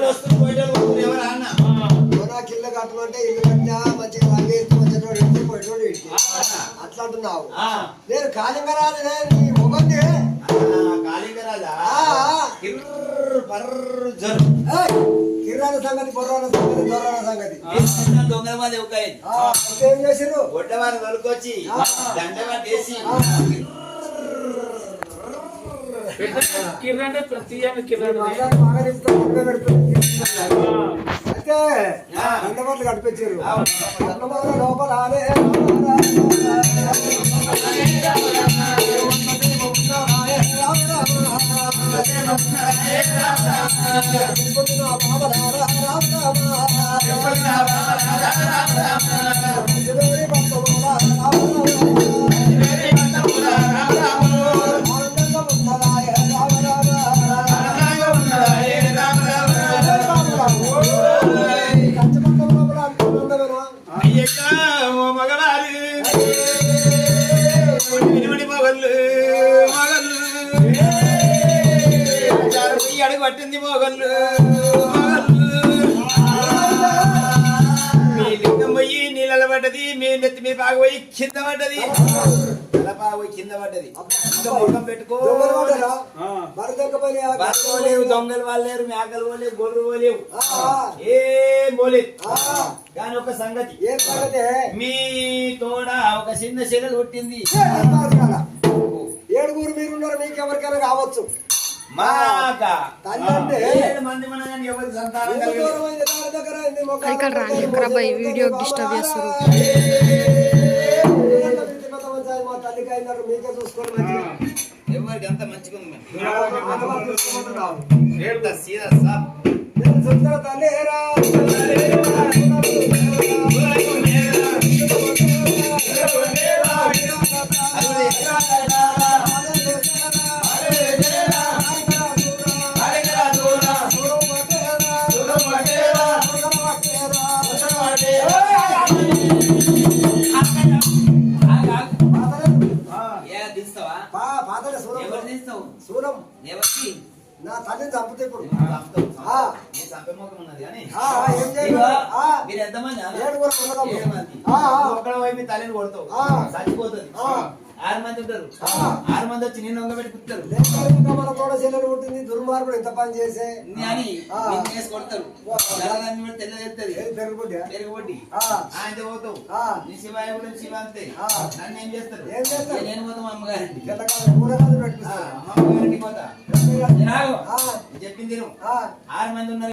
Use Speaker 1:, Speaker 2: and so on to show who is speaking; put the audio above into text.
Speaker 1: వస్తుంది పోయేటోళ్ళు ఎవరు అన్న
Speaker 2: కిల్ల కట్టమంటే ఇల్లు కట్టినా మంచిగా రంగేస్తూ వచ్చేటోడు ఇంటి పోయేటోడు ఇంటి అట్లా అంటున్నావు. నేను కాళింగరాజు నీ మొగంది
Speaker 1: కాళింగరాజా
Speaker 2: కిర్రాల సంగతి బొర్రాల సంగతి దొర్రాల సంగతి
Speaker 1: దొంగల మాది
Speaker 2: ఏం చేసిరు
Speaker 1: గొడ్డవారు తొలుకొచ్చి దండ పట్టేసి
Speaker 3: కిరణ్ కిరణ్
Speaker 2: అయితే దండబాట్లు కనిపించారు లోపల
Speaker 1: అడుగు పట్టింది మొగళ్ళు మీ లింగం పోయి నీళ్ళ పడ్డది మీ నెత్తి మీ బాగా పోయి కింద పడ్డది బాగా పోయి కింద పడ్డది ముఖం పెట్టుకో దొంగలు వాళ్ళేరు మేకలు పోలేవు గొర్రెలు పోలేవు ఏం పోలేదు కానీ ఒక సంగతి మీ తోడ ఒక చిన్న చెల్లెలు పుట్టింది.
Speaker 2: ఏడుగురు మీరున్నారు మీకెవరికైనా కావచ్చు
Speaker 4: వీడియో డిస్టర్బ్ చేస్తారు.
Speaker 2: మీకే చూసుకోండి
Speaker 1: ఎవరికి అంత మంచిగా ఉంది
Speaker 2: నా తల్లిని చంపితే ఇప్పుడు
Speaker 1: మీరు ఎంతమంది ఒక్కడ పోయి మీ తల్లిని కొడతావు చచ్చిపోతుంది. 6 మంది ఉంటారు 6 మంది వచ్చి నేను వంగబెట్టి కుట్టారు
Speaker 2: మన తోడ చెల్లెలు ఉంటుంది దుర్మార్గుడు ఎంత పని చేసే
Speaker 1: అని కొడతారు తెల్ల చెప్తుంది పెరుగుబడి ఆయన పోతావు నీ శివాయ కూడా శివ అంతే నన్ను ఏం చేస్తారు నేను పోతాం అమ్మగారింటి అమ్మగారింటికి పోతా చెప్పింది 6 మంది ఉన్నారు.